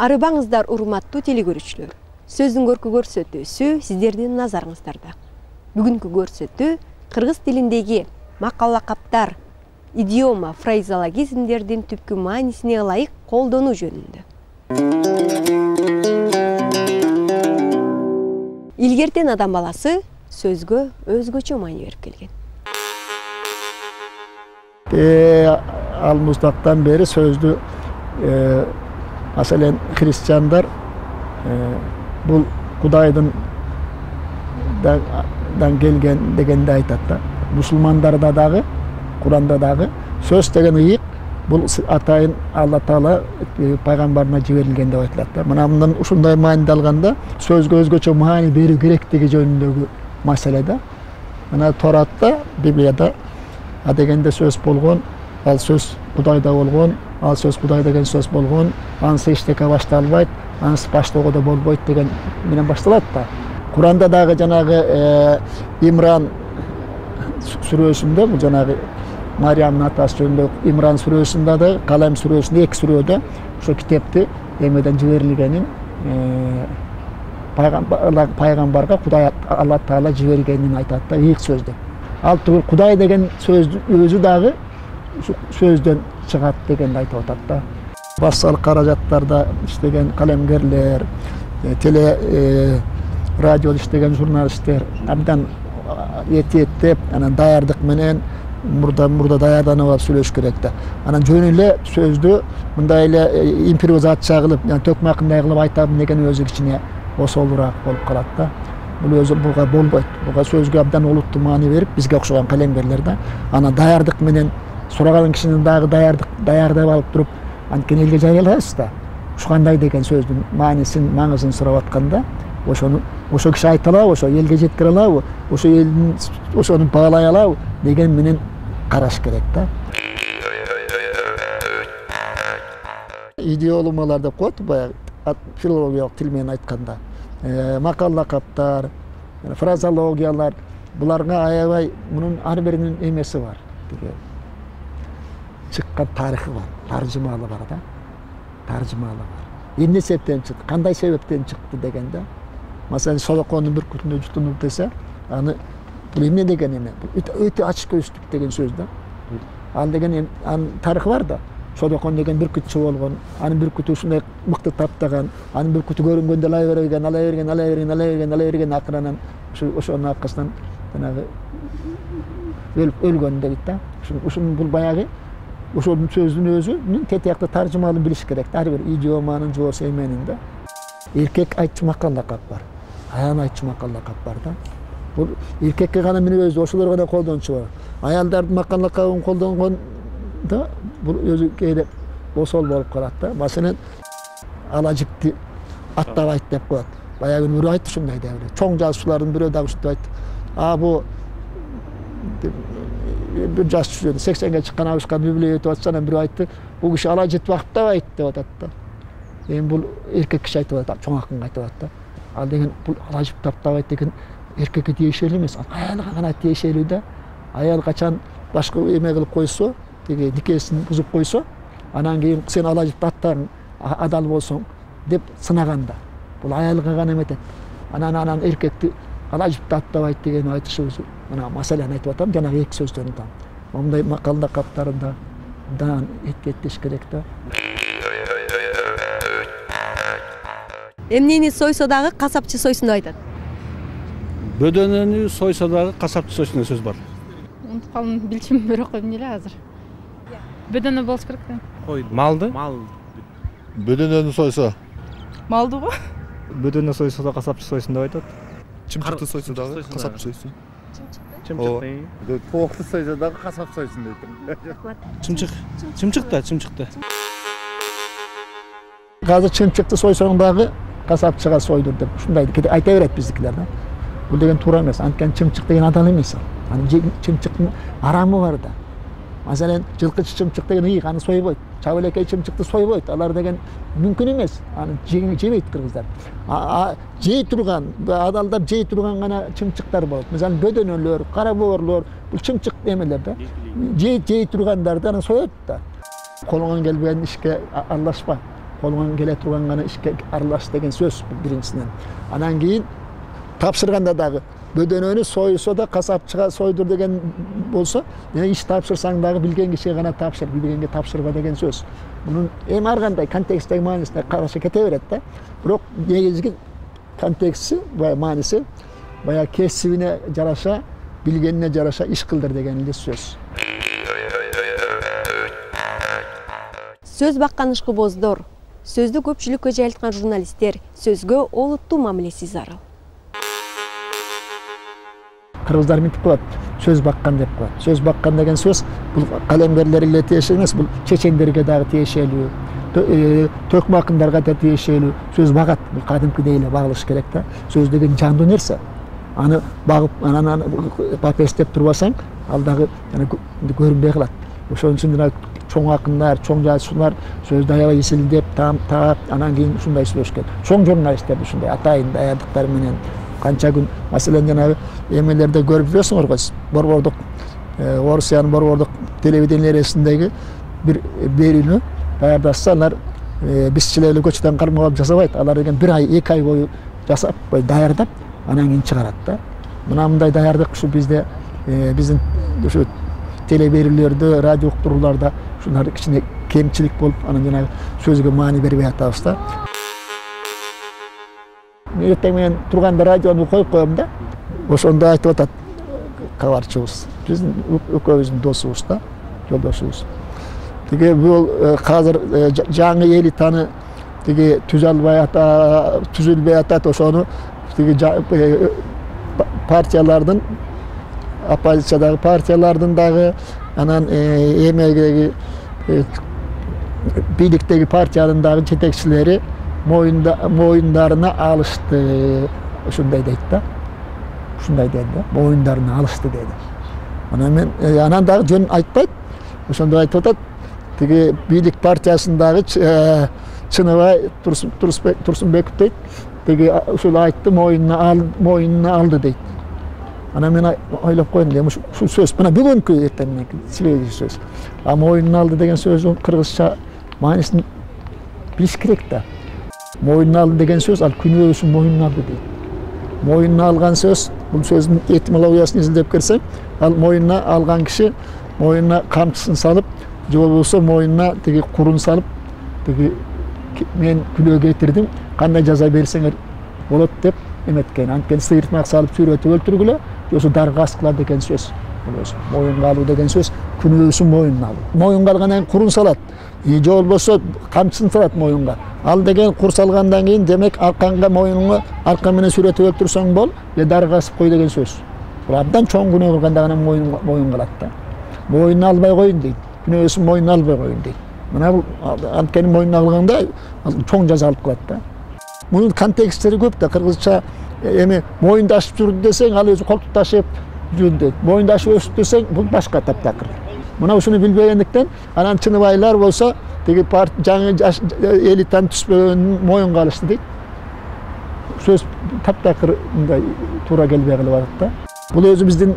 Арыбаңыздар урматтуу телекөрүүчүлөр. Сөздүн көркү көрсөтүүсү сиздердин назарыңыздарда. Бүгүнкү көрсөтүү кыргыз тилиндеги макал-лакаптар, идиома, фразеологизмдердин түпкү маанисине ылайык колдонуу жөнүндө. Илгертен адам баласы сөзгө өзгөчө маани берип келген. Ал муздактан бери сөздү masalan Hristiyanlar bu Kuday'dan gelgen degende aytatta. Müslümanlarda dağı, Kur'an'da dağı söz degen ıyık bu atayın Allah Taala peygamberine jiberilgen dep aytılata. Mana bundan uşunday maani alganda sözgө özgöçө maani berүү керектиги жөнүндөгү маселеде. Mana Torat'ta, Bibliyada degende söz болгон, ал söz Kuday'da болгон, ал сөз Кудай деген сөз болгон, анысы эчтеке башталбайт, анысы баштоого да болбойт деген менен башталат да. Куранда дагы жанагы Имран сүрөсүндө, бул жанагы Мариямдын атасы жөнүндө Имран сүрөсүндө да, Калам сүрөсүндө, эки сүрөдө ошо китепти эмеден жиберилгенин пайгамбарга Кудай Алла Таала жибергенин айтат да, ыйык сөз деп. Ал түгүл Кудай деген сөздүн өзү дагы сөздөн чыгат дегенди айтып атат да. Бассал каражаттарда иштеген калемгерлер, теле радиода иштеген журналисттер абдан этиеттеп, анан даярдык менен мурда даярданып алып сүйлөш керек да. Анан жөн эле сөздү мындай эле импровизация кылып, төкмакындай кылып айтам деген өзү кичине осолураак болуп калат да. Бул өзү буга болбойт. Буга сөзгө абдан олуттуу маани берип, бизге окшогон калемгерлер да, ана даярдык менен сураган кишинин дагы даярдап алып туруп, анткени элге жайылабыз да. Ушкандай деген сөздүн маанисин, маңызын сурап атканда, ошо киши айта алабы, ошо элге жеткире алабы, ошо элдин ошону баалай алабы деген менен караш керек да. Идиомалар деп коет, баягы филологиялык тил менен айтканда, макал-лакаптар, фразеологиялар, буларга аябай мунун ар биринин эмеси бар. Чыккан тарыхы бар, таржымалы бар да, таржымалы бар. Эмне себептен чыкты, кандай себептен чыкты дегенде, маселен Солокондун бүркүтүнө жутунуп десе, аны бул эмне деген эме, өтө ачык көздүк деген сөз да. Ал деген анын тарыхы бар да. Солокон деген бүркүтчү болгон, анын бүркүтү ушундай мыкты таптаган, анын бүркүтү көрүнгөндө ала берген, акырынан ошонун аркасынан жанагы өлгөн дейт да. Ушун бул баягы ошонун сөздүн өзүнүн тетиякты таржымалын билиш керек. Ар бир идиоманын жоосу эменин да. Эркек айтчу макал-лакап бар, аял айтчу макал-лакап бар да. Бул эркекке гана мүнөздүү, ошолор гана колдончу бар. Аялдардын макал-лакабын колдонгондо бул өзү кээде осол болуп калат да. Маселен, алажыкты аттабайт деп коет. Баягы бирөө айтты ушундай да. Чоң жазуучулардын бирөө дагы ушинтип айтты. Бу bir жаш жүрөт, 80ге чыккан абышкан библия өтүп атса, анан бирөө айтты, бул киши ала жетип актабайт деп атат да. Эми бул эркек киши айтып атат, чоң акынга айтып атат да. Ал деген бул ала жетип актабайт деген эркекке тиешелүү эмес, аялга гана тиешелүү да. Аял качан башка эме кылып койсо, теги никесин бузуп койсо, анан кийин сен ала жетип аттаң, адал болсоң деп сынаганда. Бул аялга гана эметет. Анан эркекти ала жетип аттабайт деген айтышыбыз. Мына маселени айтып атам, жанагы эки сөздөн да. Мондай макал-лакаптарында дан эткеттеш керек да. Эмнени сойсо дагы касапчы сойсун деп айтат. Бөдөнөнү сойсо дагы касапчы сойсун деген сөз бар. Унутуп калдым, билчим бирок эмне эле азыр. Бөдөнө болуш керек да. Малды? Бөдөнөнү сойсо. Малдыбы? Бөдөнө сойсо да касапчы сойсун деп айтат. Чымчыкты сойсо дагы касапчы сойсун. Чымчыкты. Тоокты сойсо дагы касап сойсун дейт. Чымчыкты. Азыр чымчыкты сойсоң дагы касапчыга сойдур деп ушундай айта берет биздикилер да. Бул деген туура эмес. Анткени чымчык деген адал эмес. Анын чымчыктын арамы бар да. Masalan, жылкычы чымчык деген ыйык, аны сойбойт. Чабылекей чымчыкты сойбойт. Алар деген мүмкүн эмес. Аны жебейт кыргыздар. Жей турган, адалдап жей турган гана чымчыктар болот. Мисалы, бөдөнөлөр, кара боорлор, бул чымчык эмелер да. Жей тургандарды аны соет да. Колуңан келбеген ишке аралашпа. колуңан келе турган гана ишке аралаш деген сөз биринчисинен. Анан кийин тапшырганда дагы бөдөнөнү сойсо да касапчыга сойдур деген болсо, иш тапшырсаң дагы билген кишиге гана тапшыр, билгенге тапшырба деген сөз. Мунун эми ар кандай контексттеги маанисине караша кете берет да. Бирок негизги контексти, мааниси баягы кесибине жараша, билгенине жараша иш кылдыр деген эле сөз. Сөз баккан ишкыбоздор, сөздү көпчүлүккө жайылткан журналисттер сөзгө олуттуу мамилеси зарыл. Кыргыздар мынтип коет, сөз баккан деп коет. Сөз баккан деген сөз бул калемгерлерге эле тиешелүү эмес, бул чечендерге дагы тиешелүү, төкмө акындарга да тиешелүү. Сөз багат, бул кадимкидей эле багылыш керек да. Сөз деген жандуу нерсе. Аны багып, анан папестеп турбасаң, ал дагы көрүнбөй калат. Ошон үчүн чоң акындар, чоң жазуучулар сөздү аябай эсилдеп, таап, анан кийин ушундай сүйлөшкөн. Чоң журналисттер ушундай атайын даярдыктар менен канча күн, маселен жанагы эмелерде көрүп жүрөсүңөр го, борбордук Орусиянын борбордук телевидениесиндеги бир берүүнү даярдашса, алар бизчилер эле көчөдөн кармап алып жасабайт. Алар деген 1 ай, 2 ай бою жасап, даярдап, анан кийин чыгарат да. Мындай даярдык ушу бизде, биздин ушу телеберүүлөрдө, радио уктурууларда ушулар кичине кемчилик болуп, анан жанагы сөзгө маани бербей атабыз да. Эртең менен турганда радиону коюп коем да. Ошондо айтып атат кабарчыбыз. Биздин экөөбүздүн досубуз да, жолдошубуз. Тиги бул азыр жаңы элитаны тиги түзүлбөй атат, ошону тиги партиялардын, оппозициядагы партиялардын дагы, анан эмегеги бийликтеги партиянын дагы жетекчилери моюндарына алышты, ушундай дейт да. Ушундай дейт да, моюндарына алышты дейт. Анан дагы жөн айтпайт. Ошондо айтып атат, тиги бийлик партиясындагы Чыныбай Турсунбеков дейт. Тиги ушул айтты, моюнуна алды дейт. Анан мен ойлоп койдум, эми ушул сөз мына бүгүнкү эртеңки силеги сөз. А моюнуна алды деген сөздүн кыргызча маанисин билиш керек да. Моюнуна алды деген сөз, ал күнөөсүн моюнуна алды дейт. Моюнуна алган сөз, бул сөздүн этимологиясын изилдеп көрсөң, ал моюнуна алган киши моюнуна камчысын салып, же болбосо моюнуна тиги курун салып, тиги мен күнөө кетирдим, кандай жаза берсеңер болот деп эметкен. Анткени сыйыртмак салып сүйрөтүп өлтүргүлө, ошо дарга аскыла деген сөз. Моюнга алуу деген сөз, күнөөсүн моюнуна алуу. Моюнга алгандан кийин курун салат, же болбосо камчысын салат моюнга. Ал деген кур салгандан кийин демек арканга моюнуңа арка менен сүйрөтүп өлтүрсөң бол, же дарга асып кой деген сөз. Бул абдан чоң күнөө кылганда гана моюнга алат да. Моюнуна албай коюн дейт. Күнөөсүн моюнуна албай коюн дейт. Мына бул анткени моюнуна алганда чоң жаза алып калат да. Мунун контексттери көп да. Кыргызча эми моюнду ашып жүрдү десең, ал өзү колтук ташып жүрдү дейт. Моюнду ашып өстү десең, бул башка таптакыр. Мына ушуну билбегендиктен анан Чыныбайлар болсо тиги жаңы элитаны түспөгөнүн моюнга алышты дейт. Сөз таптакыр мындай туура келбей калып атат да. Бул өзү биздин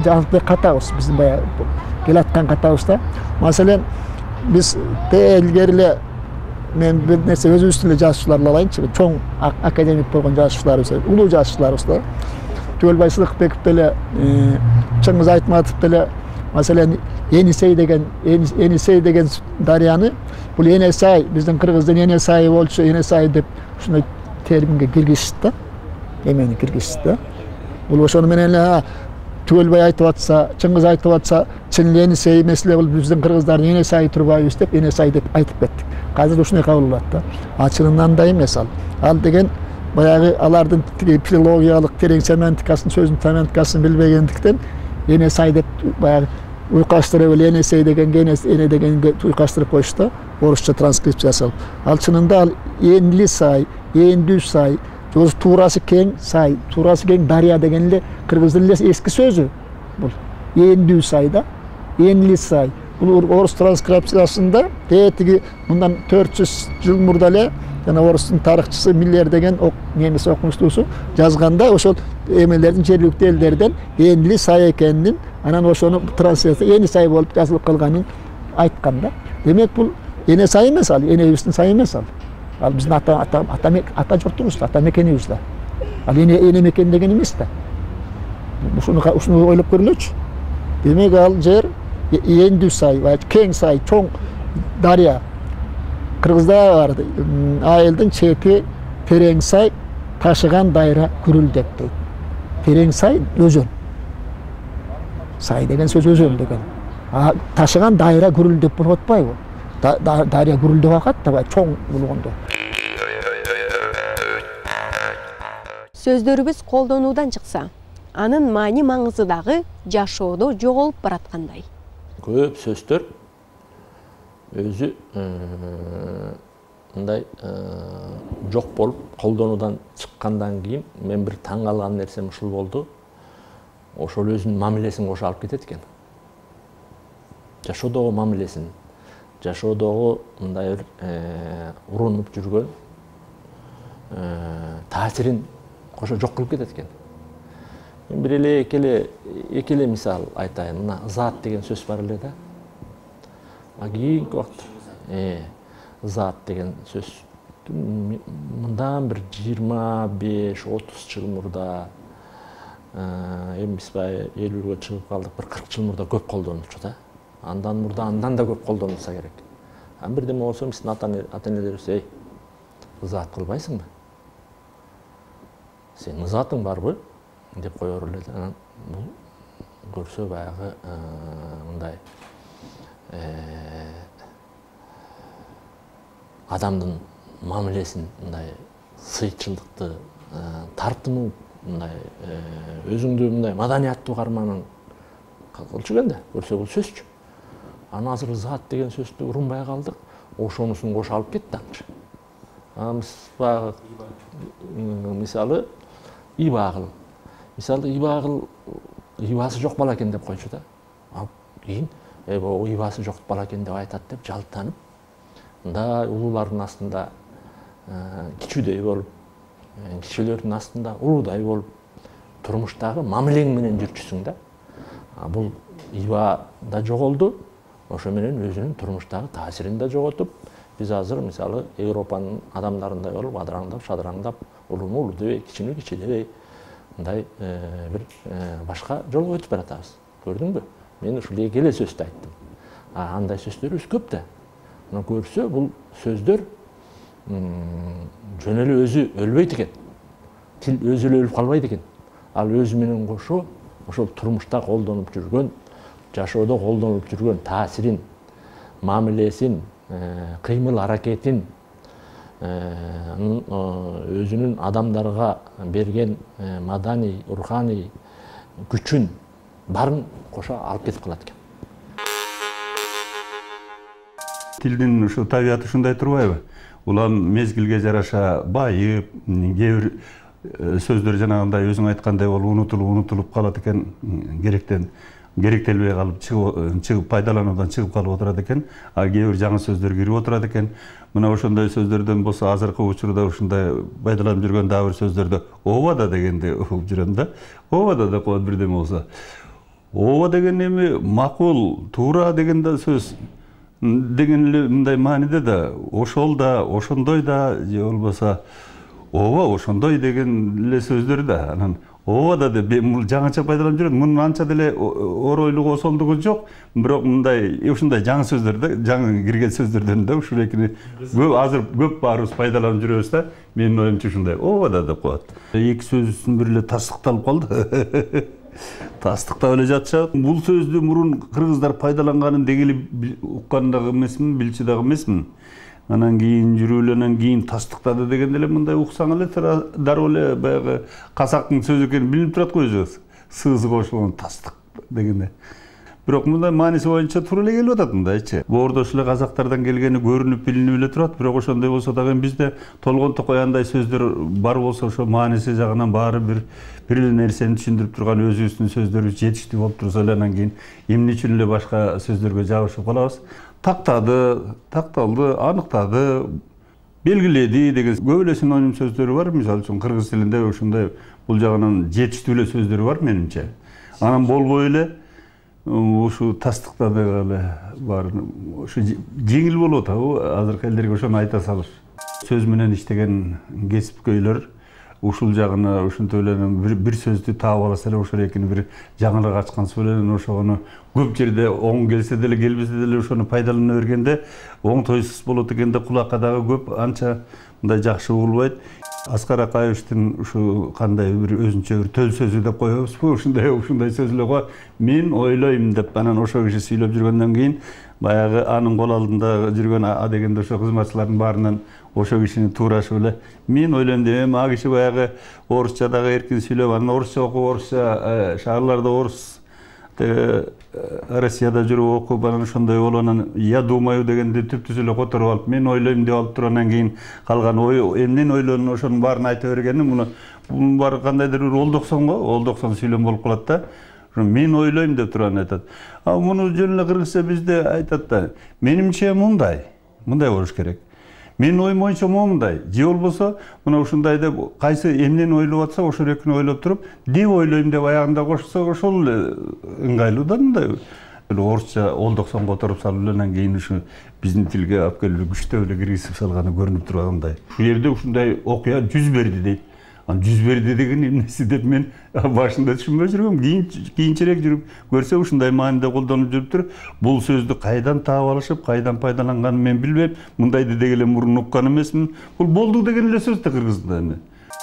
жалпы катабыз, биздин баягы келаткан катабыз да. Маселен, биз илгери эле мен бир нерсе өзүбүздүн эле жазуучуларды алайынчы, чоң академик болгон жазуучуларыбыз, улуу жазуучуларыбыз да. Түгөлбай Сыдыкбеков деле, Чыңгыз Айтматов деле, маселен, Енисей деген дарыяны, бул Енесай, биздин кыргыздын Енесайы болчу, Енесай деп ушундай терминге киргизишти да. Эмени киргизишти да. Бул ошону менен эле Түгөлбай айтып атса, Чыңгыз айтып атса, чын Енисей эмес эле бул биздин кыргыздардын Енесайы турбайбыз деп, Енесай деп айтып кеттик. Азыр ушундай кабыл болот да. А чынында андай эмес ал. Ал деген баягы алардын филологиялык терең семантикасын, сөздүн семантикасын билбегендиктен Енесай деп баягы уйкаштырып эле Енесей дегенге Эне дегенге уйкаштырып коюшту, орусча транскрипция жасалып. Ал чынында ал Энли сай, Эндүү сай, туурасы кең сай, туурасы кең дарыя деген эле кыргыздын эле эски сөзү. Бул Эндүү сай да, Энли сай. Бул орус транскрипциясында тиги мындан 400 жыл мурда эле жана орустун тарыхчысы Миллер деген немис окумуштуусу жазганда ошол эмелердин жергиликтүү элдерден Энли сай экенин, анан ошону трансляция Эни сай болуп жазылып калганын айткан да. Демек бул Ene sayı emес al, enebizin sayı emes al. Al bizin ata jurtubuz, ata mekenibizde. Al ene meken degen emes da. Ушуну ойлоп көрүлөчү. Демек ал жер эндүү сай, кең сай, чоң дарыя. Кыргызда бар, айылдын чети терең сай, ташыган дайра күрүлдөк дейт. Терең сай өзөн. Сай деген сөз өзөн деген. Ташыган дайра күрүлдөк болуп атпайбы? Дарыя күрүлдөк акат да чоң болгондо. Сөздөрүбүз колдонуудан чыкса, анын маани маңызы дагы жашоодо жоголуп бараткандай. Көп сөздөр өзү мындай жок болуп колдонуудан чыккандан кийин мен бир таң калган нерсем ушул болду. Ошол өзүнүн мамилесин кошо алып кетет экен. Жашоодогу мамилесин, жашоодогу мындай бир урунуп жүргөн таасирин кошо жок кылып кетет экен. Мен бир эле экеле мисал айтайын. Мына зат деген сөз бар эле да. Кийинки убакыт зат деген сөз мындан бир 25-30 жыл мурда эми биз баягы 50-ге чыгып калдык, бир 40 жыл мурда көп колдонулчу да. Андан мурда андан да көп колдонулса керек. Бирдеме болсо биздин ата-энелерибиз зат кылбайсыңбы? Сенин затың барбы? Деп коёр эле. Бул көрсө баягы мындай адамдын мамилесин, мындай сыйчылдыкты, тартымын, мындай өзүңдү мындай маданияттуу карманын кылчу экен да, көрсө бул сөзчү. Аны азыр зат деген сөздү урунбай калдык, ошонусун кошо алып кетти аңчы. Баягы мисалы ибагыл. Мисалы ибагыл ибасы жок бала экен деп койчу да. Кийин ибасы жок бала экен деп айтат деп жалтанып, мындай улуулардын астында кичүүдөй болуп, кичилердин астында улуудай болуп, турмуштагы мамилең менен жүрчүсүң да. Бул иба да жоголду, ошо менен өзүнүн турмуштагы таасирин да жоготуп, биз азыр мисалы Европанын адамдарындай болуп, адыраңдап, шадыраңдап, улуу дебей, кичинекей мындай бир башка жолго өтүп баратабыз. Көрдүңбү? Мен ушул экеле сөздү айттым. Андай сөздөрүбүз көп да. Мына көрсө бул сөздөр жөн эле өзү өлбөйт экен. Тил өзү эле өлүп калбайт экен. Ал өзү менен кошо ошол турмушта колдонуп жүргөн, жашоодо колдонуп жүргөн таасирин, мамилесин, кыймыл аракетин, өзүнүн адамдарга берген маданий, руханий күчүн барын кошо алып кетип калат экен. Тилдин ушу табияты ушундай турбайбы? Улам мезгилге жараша байып, кээ бир сөздөр жанагындай өзүң айткандай болуп унутулуп калат экен, керектелбей калып чыгып пайдалануудан чыгып калып отурат экен. Кээ бир жаңы сөздөр кирип отурат экен. Мына ошондой сөздөрдөн болсо азыркы учурда ушундай пайдаланып жүргөн дагы бир сөздөрдө обада дегенди угуп жүрөм да. Обада деп коет бирдеме болсо. Оба деген эми макул, туура деген да сөз деген эле мындай мааниде да, ошол да, ошондой да, же болбосо ооба ошондой деген эле сөздөр да. Анан ооба да деп бул жаңыча пайдаланып жүрөт. Мунун анча деле оройлугу, осолдугу жок. Бирок мындай ушундай жаңы сөздөр да, жаңы кирген сөздөрдөн да ушул экини азыр көп баарыбыз пайдаланып жүрөбүз да. Менин оюмча ушундай ооба да деп коет. Эки сөзүн бири эле тастыкталып калды. Тастыктап эле жатышат. Бул сөздү мурун кыргыздар пайдаланганын дегели уккан дагы эмесмин, билчү дагы эмесмин. Анан кийин жүрүүлөнөн кийин тастыктады дегенде эле мындай уксаң эле дароо эле баягы казактын сөзү экенин билип турат го өзү. Сызы кошулган тастык дегенде. Бирок мындай мааниси боюнча туура эле келип атат мындайчы. Боордош эле казактардан келгени көрүнүп билинип эле турат. Бирок ошондой болсо дагы бизде толгонто кояандай сөздөр бар болсо ошо мааниси жагынан баары бир эле нерсени түшүндүрүп турган өзүбүздүн сөздөрүбүз жетиштүү болуп турса эле анан кийин эмне үчүн эле башка сөздөргө жабышып калабыз. Тактады, такталды, аныктады, белгиледи деген көп эле синоним сөздөрү бар. Мисалы үчүн кыргыз тилинде ушундай бул жагынан жетиштүү эле сөздөр бар менимче. Анан болбой эле ушу тастыкта дагы бар. Ушу жеңил болуп атабы азыркы элдерге ошону айта салыш. Сөз менен иштеген кесипкөйлөр ушул жагына ушинтип эле бир сөздү таап алса эле ошол экини бир жаңылык ачкан менен ошону көп жерде оң келсе деле келбесе деле ошону пайдалана бергенде оңтойсуз болот экенде кулакка дагы көп анча мындай жакшы угулбайт. Аскар Акаевичтин ушу кандай бир өзүнчө бир төл сөзү деп коебузбу, ушундай сөзлөргө мен ойлойм деп анан ошо киши сүйлөп жүргөндөн кийин баягы анын кол алдында жүргөн а дегенде ошо кызматчылардын баарынан ошо кишини туурашып эле мен ойлойм деп а киши баягы орусча дагы эркин сүйлөп анан орусча окуп орусча шаарларда орус Россияда жүрүп окуп анан ошондой болуп анан я думаю дегенди түптүз эле которуп алып мен ойлойм деп алып туруп анан кийин калган ой эмнени ойлонун ошонун баарын айта бергени мунун баары кандайдыр бир ол 90 сүйлөм болуп калат да. Мен ойлойм деп туруп анан айтат. А муну жөн эле кыргызча бизде айтат да. Менимче мындай болуш керек. Мен оюм боюнча момундай. Же болбосо мына ушундай деп кайсы эмнени ойлоп атса ошол экини ойлоп туруп, деп ойлойм деп аягында кошсо ошол эле ыңгайлуу да мындай. Орусча ол 90 которуп салып эле анан кийин ушу биздин тилге алып келип күчтөп эле киргизип салганы көрүнүп тургандай. Ушул жерде ушундай окуя жүз берди дейт. Жүз берди деген эмнеси деп мен башында түшүнбөй жүргөм. Кийинчерээк жүрүп көрсө ушундай мааниде колдонуп жүрүптүр. Бул сөздү кайдан таап алышып, кайдан пайдаланганын мен билбейм. Мындайды деги эле мурун уккан эмесмин. Бул болду деген эле сөз да кыргызда эми.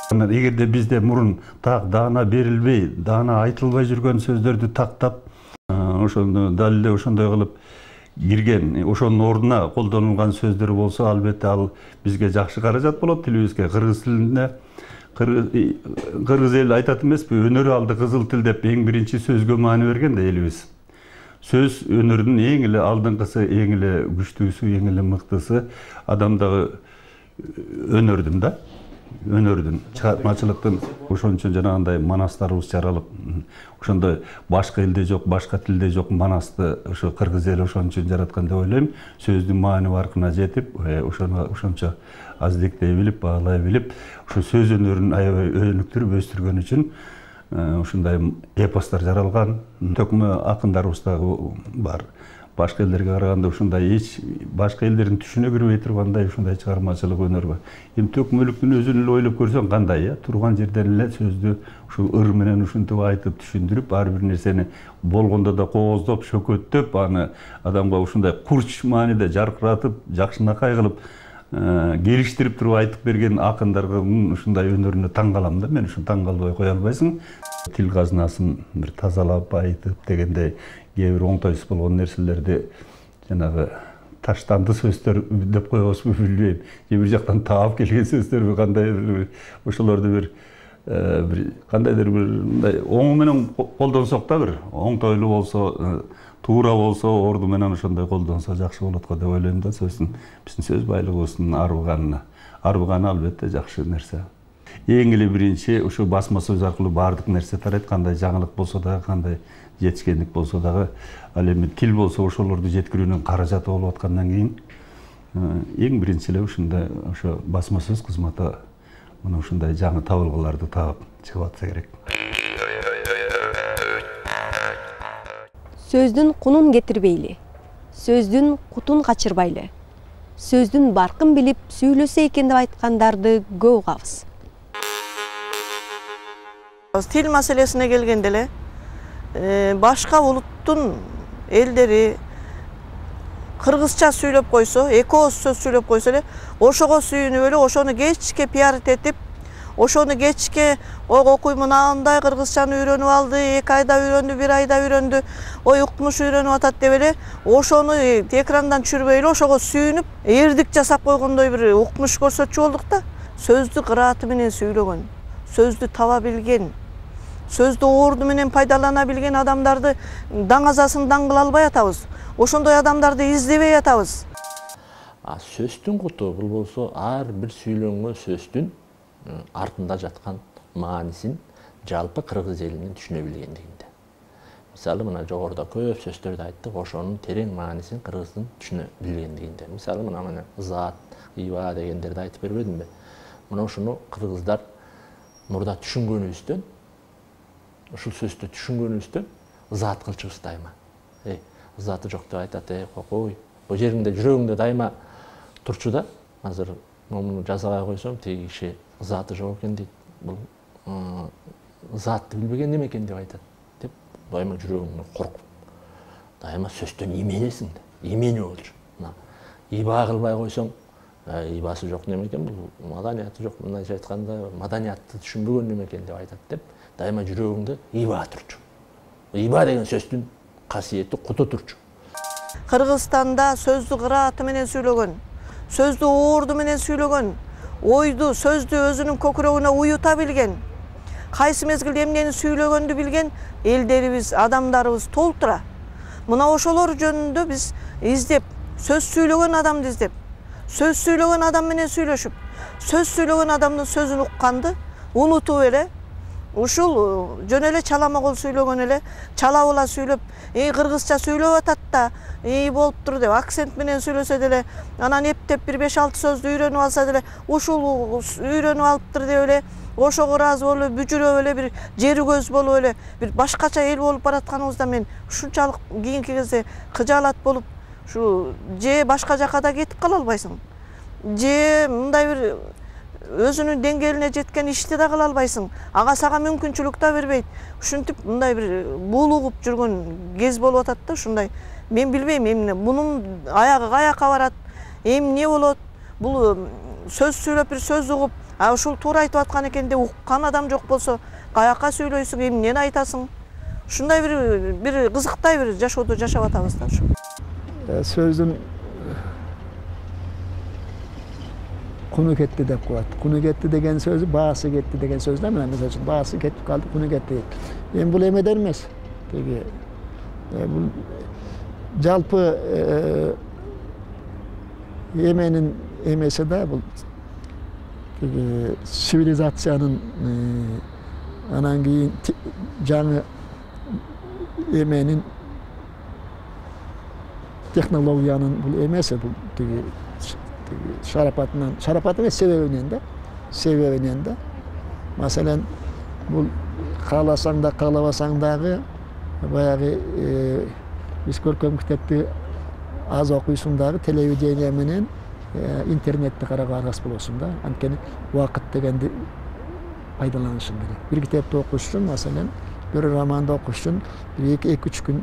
Эгерде бизде мурун так даана берилбей, даана айтылбай жүргөн сөздөрдү тактап, ошону дал эле ошондой кылып кирген, ошонун ордуна колдонулган сөздөр болсо, албетте ал бизге жакшы каражат болот тилибизге. Кыргыз тилинде кыргыз эл айтат эмеспи, өнөр алды кызыл тил деп эң биринчи сөзгө маани берген да элибиз. Сөз өнөрдүн эң эле алдыңкысы, эң эле күчтүүсү, эң эле мыктысы адамдагы өнөрдүн да. Өнөрдүн, чыгармачылыктын ошон үчүн жанагындай манастарыбыз жаралып, ошондой башка элде жок, башка тилде жок манасты ошо кыргыз эли ошон үчүн жараткан деп ойлойм. Сөздүн маани баркына жетип, ошончо аздиктей билип, баалай билип, ошо сөз өнөрүн аябай өнүктүрүп өстүргөн үчүн ушундай эпостор жаралган. Төкмө акындарыбыз дагы бар. Башка элдерге караганда ушундай эч башка элдердин түшүнө кирбей тургандай ушундай чыгармачылык өнөр бар. Эми төкмөлүктүн өзүн эле ойлоп көрсөң кандай, турган жерден эле сөздү ушу ыр менен ушинтип айтып түшүндүрүп, ар бир нерсени болгондо да кооздоп, шөкөттөп, аны адамга ушундай курч мааниде жаркыратып, жакшынакай кылып келиштирип туруп айтып берген акындардын ушундай өнөрүнө таң калам да. Мен ушун таң калбай кое албайсың. Тил казынасын бир тазалап айтып дегендей кээ бир оңтойсуз болгон нерселерди жанагы таштанды сөздөр деп коебузбу билбейм. Же бир жактан таап келген сөздөрбү кандайдыр ошолорду бир кандайдыр бир мындай оң менен колдонсок да, бир оңтойлуу болсо, туура болсо, орду менен ошондой колдонсо жакшы болот го деп ойлойм да. Биздин сөз байлыгыбыздын арбыганы албетте жакшы нерсе. Эң эле биринчи ушу басма сөз аркылуу баардык нерсе тарайт, кандай жаңылык болсо дагы, кандай жетишкендик болсо дагы. Ал эми тил болсо ошолорду жеткирүүнүн каражаты болуп аткандан кийин эң биринчи эле ушундай ошо басма сөз кызматы мына ушундай жаңы табылгаларды таап чыгып атса керек. Сөздүн кунун кетирбейли, сөздүн кутун качырбайлы, сөздүн баркын билип сүйлөсө экен деп айткандарды көп угабыз. Тил маселесине келгенде эле башка улуттун элдери кыргызча сүйлөп койсо, эки ооз сөз сүйлөп койсо эле ошого сүйүнүп эле ошону кечке пиарит этип, ошону кечке окуймун андай кыргызчаны үйрөнүп алды, 2 айда үйрөндү, 1 айда үйрөндү, ой укмуш үйрөнүп атат деп эле ошону экрандан түшүрбөй эле ошого сүйүнүп, эрдик жасап койгондой бир укмуш көрсөтчү болдук да. Сөздү кырааты менен сүйлөгөн, сөздү таба билген, сөздү орду менен пайдалана билген адамдарды даңазасын даңгыла албай атабыз. Ошондой адамдарды издебей атабыз. Сөздүн куту бул болсо ар бир сүйлөнгөн сөздүн артында жаткан маанисин жалпы кыргыз элинин түшүнө билгендигинде. Мисалы мына жогоруда көп сөздөрдү айттык, ошонун терең маанисин кыргыздын түшүнө билгендигинде. Мисалы мына зат, ыйба дегендерди айтып бербедимби? Мына ушуну кыргыздар мурда түшүнгөнүбүздөн, ушул сөздү түшүнгөнүбүздөн зат кылчубуз дайыма. ызаты жок деп айтат. Кокой, бул жериңде жүрөгүңдө дайыма турчу да. Азыр муну жазага койсом, тиги киши ызаты жок экен дейт. Бул ызатты билбеген неме экен деп айтат. Деп дайыма жүрөгүңдө коркуп. Дайыма сөздөн именесиң да. Имени болчу. Иба кылбай койсоң, ибасы жок неме экен, бул маданияты жок. Мындайча айтканда, маданиятты түшүнбөгөн неме экен деп айтат деп, дайыма жүрөгүңдө иба турчу. Иба деген сөздүн касиети куту турчу. Кыргызстанда сөздү кырааты менен сүйлөгөн, сөздү уурду менен сүйлөгөн, ойду, сөздү өзүнүн көкүрөгүнө уюта билген, кайсы мезгилде эмнени сүйлөгөндү билген элдерибиз, адамдарыбыз толтура. Мына ошолор жөнүндө биз издеп, сөз сүйлөгөн адамды издеп, сөз сүйлөгөн адам менен сүйлөшүп, сөз сүйлөгөн адамдын сөзүн укканды унутуп эле, ушул жөн эле чаламагол сүйлөгөн эле, чалабыла сүйлөп, кыргызча сүйлөп атат да, болуптур деп акцент менен сүйлөсө деле, анан эптеп бир 5-6 сөздү үйрөнүп алса деле, ушул үйрөнүп алыптыр деп эле, ошого ыраазы болуп эле, бүжүрөп эле, бир жери көз болуп эле, бир башкача эл болуп баратканыбызда мен ушунчалык кийинки кезде кыжаалат болуп, ушу же башка жака да кетип кала албайсың, же мындай бир өзүнүн деңгээлине жеткен ишти да кыла албайсың, ага сага мүмкүнчүлүк да бербейт. Ушинтип мындай бир булугуп жүргөн кез болуп атат да, ушундай. Мен билбейм эмне, мунун аягы каяка барат, эмне болот. Бул сөз сүйлөп бир сөз угуп, ушул туура айтып аткан экен деп уккан адам жок болсо, каяка сүйлөйсүң, эмнени айтасың? Ушундай бир кызыктай бир жашоодо жашап атабыз да ушу. Сөздүн куну кетти деп коет. Куну кетти деген сөзү баасы кетти деген сөз да, мына мисалы үчүн баасы кетип калды, куну кетти. Эми бул эмеден эмес. Теги бул жалпы эменин эмеси да, бул теги цивилизациянын анан кийин жаңы эменин технологиянын бул эмеси, бул теги шарапаты эмес, себебинен да. Маселен, бул кааласаң да, каалабасаң дагы баягы биз көркөм китепти аз окуйсуң дагы телевидение менен интернетти карап аргас болосуң да. Анткени убакыт дегенди пайдаланышың керек. Бир китепти окуш үчүн, маселен, бир романды окуш үчүн 2-3 күн,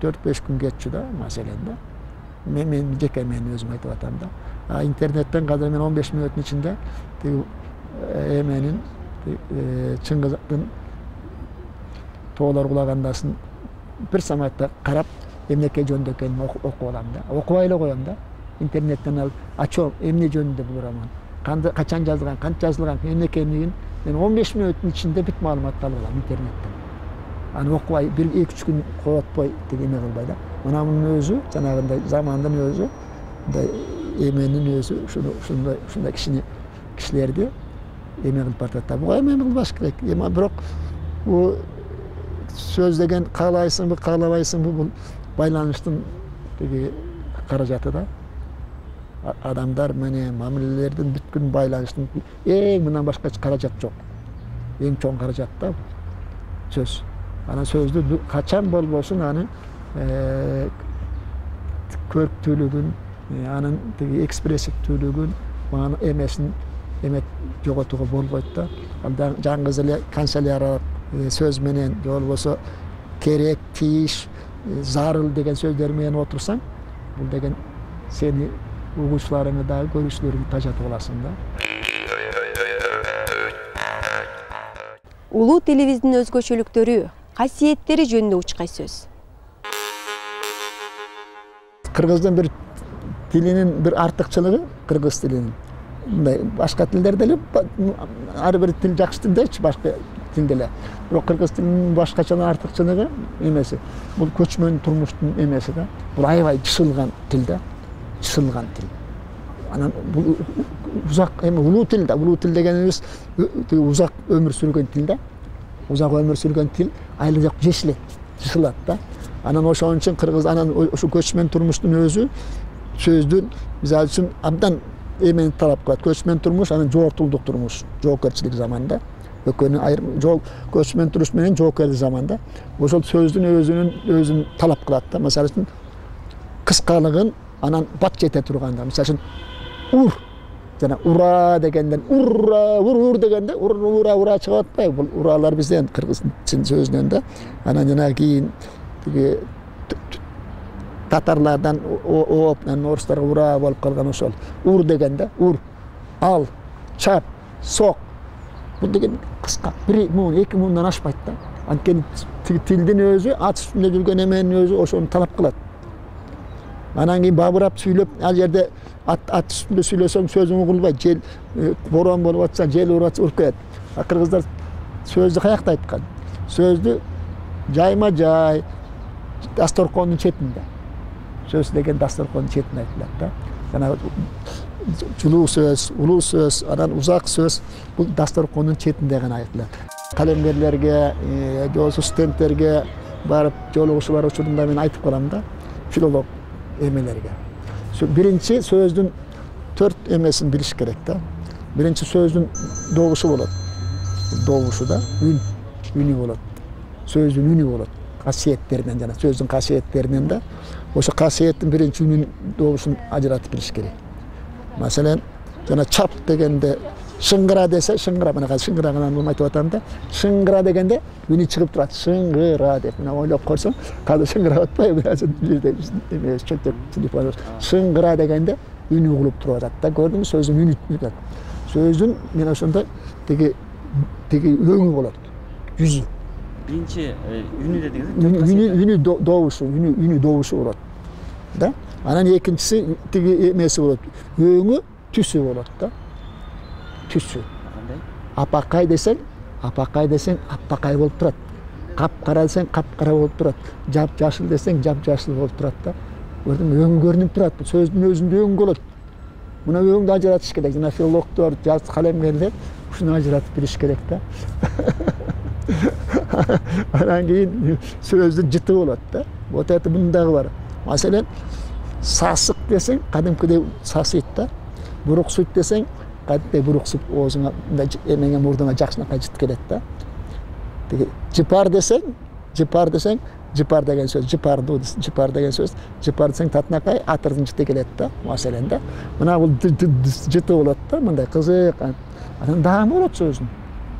4-5 күн кетчү да, маселен да. Мен жеке мен өзүм айтып атам да. Интернеттен казыр мен 15 мүнөттүн ичинде эменин Чыңгыздын тоолор кулагандасын бир саматта карап, эмнеке жөнүндө экенин окуп алам да. Окубай эле коем да. Интернеттен алып, ачом, эмне жөнүндө бул роман, качан жазылган, канча жазылган, эмне экенин мен 15 мүнөттүн ичинде бүт маалыматты алып алам интернеттен. Аны окубай, 1-2 күн коотпой эме кылбай да. Мына мунун өзү, жанагындай замандын өзү, эменин өзү ушундай кишилерди эме кылып баратат да. Буга эме кылбаш керек. Эми бирок бул сөз деген каалайсыңбы, каалабайсыңбы, бул байланыштын теги каражаты да. Адамдар менен мамилелердин бүткүн байланыштын эң мындан башка каражат жок. Эң чоң каражат да сөз. Анан сөздү качан болбосун аны көрктүүлүгүн, анын теги экспрессивдүүлүгүн, мана эмесин эмет жоготууга болбойт да. Жаңгыз эле канцеляриялык сөз менен же болбосо керек, тийиш, зарыл деген сөздөр менен отурсаң, бул деген сени угуучуларыңы дагы көрүүчүлөрүңдү тажатып аласың да. Улуу тилибиздин өзгөчөлүктөрү, касиеттери жөнүндө учкай сөз. Кыргыздын бир тилинин бир артыкчылыгы, кыргыз тилинин. Мындай башка тилдерде эле ар бир тил жакшы тилдечи, башка тилде эле. Бирок кыргыз тилинин башкача артыкчылыгы эмеси, бул көчмөн турмуштун эмеси да. Бул аябай чысылган тил да. Чысылган тил. Анан бул узак эми улуу тил да. Улуу тил дегенибиз узак өмүр сүргөн тил да. Узак өмүр сүргөн тил айлык жешилет, чысылат да. Анан ошон үчүн кыргыз анан ошо көчмөн турмуштун өзү сөздүн мисалы үчүн абдан эмени талап кылат. Көчмөн турмуш, анан жоортулдук турмуш, жоопкерчилик заманда. Экөөнүн айрым жол көчмөн туруш менен жоокерлик заманда ошол сөздүн өзүн талап кылат да. Мисалы үчүн кыскалыгын анан бат жете турганда, мисалы үчүн ур жана ура дегенден ура ур дегенде ура чыгып атпайбы? Бул уралар бизден кыргыз сөзүнөн да. Анан жана кийин тиги татарлардан ооп, орустарга ура болуп калган ошол. Ур дегенде ур, ал, чап, сок. Бул деген кыска, 1 муун, 2 муундан ашпайт да. Анткени тилдин өзү, ат үстүндө жүргөн эменин өзү ошону талап кылат. Анан кийин бабырап сүйлөп, ал жерде ат үстүндө сүйлөсөң сөзүң угулбайт. Жел борон болуп атса, жел уруп атса уруп кетет. Кыргыздар сөздү каякта айткан? Сөздү жайма жай дасторкондун четинде. Söz деген дасторкондун четинде айтылат да. Жана жылуу сөз, улуу сөз, анан узак сөз бул дасторкондун четинде гана айтылат. Калемгерлерге, жолсу студенттерге барып жолугушуулар учурунда мен айтып калам да, филолог эмелерге. Биринчи сөздүн 4 эмесин билиш керек да. Биринчи сөздүн добушу болот. Добушу да үнү болот. Сөздүн үнү болот. Касиеттеринен жана сөздүн касиеттеринен да ошо касиеттин биринчи үнүн добушун ажыратып билиш керек. Маселен, жана чап дегенде шыңгыра десе, шыңгыра мына шыңгыраган айтып атам да. Шыңгыра дегенде үнү чыгып турат. Шыңгыра деп мына ойлоп койсоң, кадыр шыңгырап атпайбы? Эмес чөтөк телефон. Шыңгыра дегенде үнү угулуп туруп атат да. Көрдүңүз, сөздүн үнү. Сөздүн мен ошондо тиги өңү болот. Жүзү. Биринчи үнү дедиңиз? Үнү добушу болот. Да? Анан экинчиси тиги эмеси болот. Өңү түсү болот да. Түсү. Апакай десең, апакай болуп турат. Капкара десең, капкара болуп турат. Жап-жашыл десең, жап-жашыл болуп турат да. Көрдүңбү? Өң көрүнүп турат. Сөздүн өзүндө өң болот. Мына өңдү ажыратыш керек. Жана филологдор, жаз калемгерлер ушуну ажыратып билиш керек да. Анан кийин сөздүн жыты болот да. Вот это мындагы бар. Маселен, сасык десең, кадимкидей сасыйт да. Буруксуйт десең, кадимдей буруксуп оозуңа эмеңе мурдуңа жакшынакай жыт келет да. Тиги жыпар десең, жыпар деген сөз, жыпар деген сөз, жыпар десең татынакай атырдын жыты келет да. Маселен да. Мына бул жыты болот да, мындай кызык. Анан даамы болот сөздүн.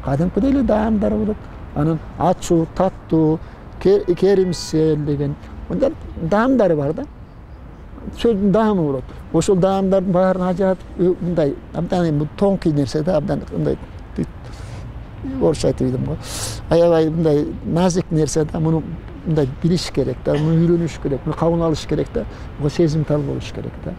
Кадимкидей эле даамдары болот. Анан ачуу, таттуу, керимсел деген мындай даамдары бар да. Сөздүн даамы болот. Ошол даамдардын баарын ажыратып мындай абдан бул тонкий нерсе да, абдан мындай орусча айтып ийдим го. Аябай мындай назик нерсе да, муну мындай билиш керек да, муну үйрөнүш керек, муну кабыл алыш керек да, буга сезимтал болуш керек да.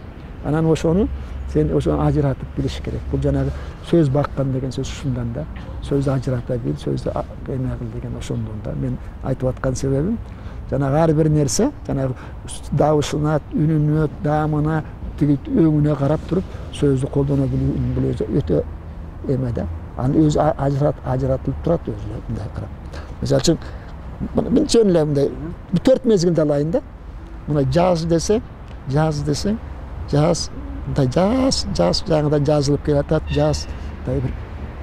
Анан ошону сен ошону ажыратып билиш керек. Бул жанагы сөз баккан деген сөз ушундан да. Сөздү ажырата бил, сөздү эме кыл деген ошондон да. Мен айтып аткан себебим жанагы ар бир нерсе, жанагы дабышына, үнүнө, даамына, тиги өңүнө карап туруп сөздү колдоно билүү өтө эме да. Аны өзү ажыратылып турат өзү мындай карап. Мисалы үчүн мен жөн эле мындай 4 мезгилде алайын да. Мына жаз десең, жаз мындай жаз жаңыдан жазылып келатат, жаз мындай бир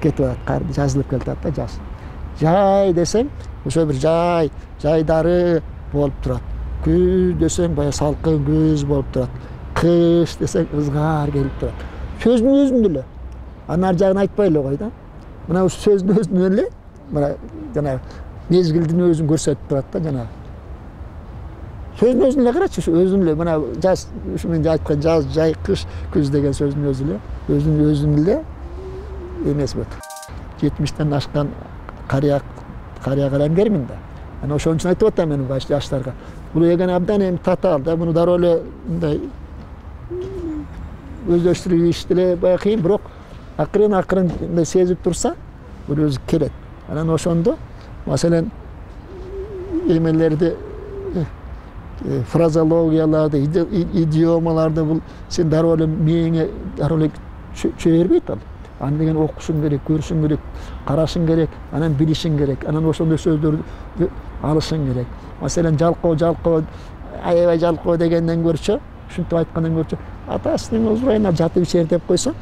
кетип атат, кар жазылып келатат да жаз. Жай десең, ошо бир жайдары болуп турат. Күз десең, бая салкын күз болуп турат. Кыш десең, ызгар келип турат. Сөздүн өзүндө эле. Анын ар жагын айтпай эле кой да. Мына ушу сөздүн өзүндө эле, мына жана мезгилдин өзүн көрсөтүп турат да жана. Сөздүн өзүн эле карачы, өзүн эле мына жаз, ушу мен айткан жаз, жай, кыш, күз деген сөздүн өзү эле, өзүн эле эмес болот. 70тен ашкан карыя калемгермин да. Ana ошон үчүн айтып атам мен жаштарга. Бул эгени абдан эми татаал да, муну дароо эле мындай өздөштүрүп иш деле бая кыйын, бирок акырын мындай сезип турса, бул өзү келет. Анан ошондо маселен эмелерди фразологияларды, идиомаларды бул сен дароо эле мээңе дароо эле чөй бербейт ал. Аны деген окушуң керек, көрүшүң керек, карашың керек, анан билишиң керек, анан ошондой сөздөрдү алышың керек. Маселен жалкоо, аябай жалкоо дегенден көрчө, ушинтип айткандан көрчө, атасынын узурайына жатып ичер деп койсо,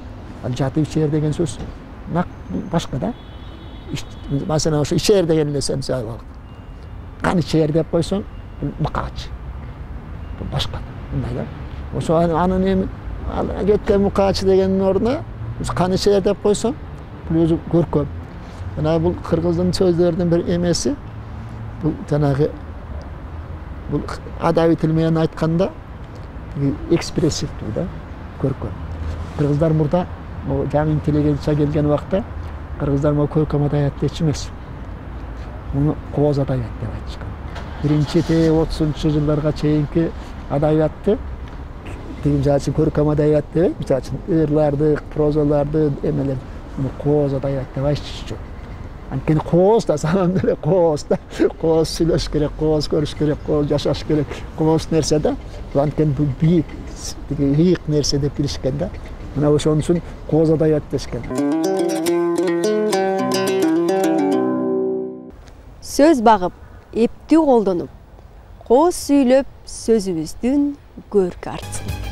ал жатып ичер деген сөз башка да. Masalan ошо ичер деген эле мисалы кан ичер деп койсоң мукач башка мындай да ошо анын эми кеткен мукач дегендин ордуна кан ичер деп койсоң бул өзү көркөм жана бул кыргыздын сөздөрүнүн бир эмеси бул жанагы бул адабий тил менен айтканда экспрессивдүү да көркөм кыргыздар мурда жаңы интеллигенция келген убакта кыргыздар могу көркөм адабият дечү эмес муну кооз адабият деп айтышкан биринчи 30-njy жылдарга чейинки адабиятты мисалы үчүн көркөм адабият деп мисалы үчүн ырларды прозаларды эмелер муну кооз адабият деп айтышчу анткени кооз да саман эле кооз да кооз сүйлөш керек кооз көрүш керек кооз жашаш керек кооз нерсе да анткени бул бийик ыйык нерсе деп билишкен да мына ошон үчүн кооз адабият дешкен. Сөз багып, эптүү колдонуп, кооз сүйлөп сөзүбүздүн көркү артсын.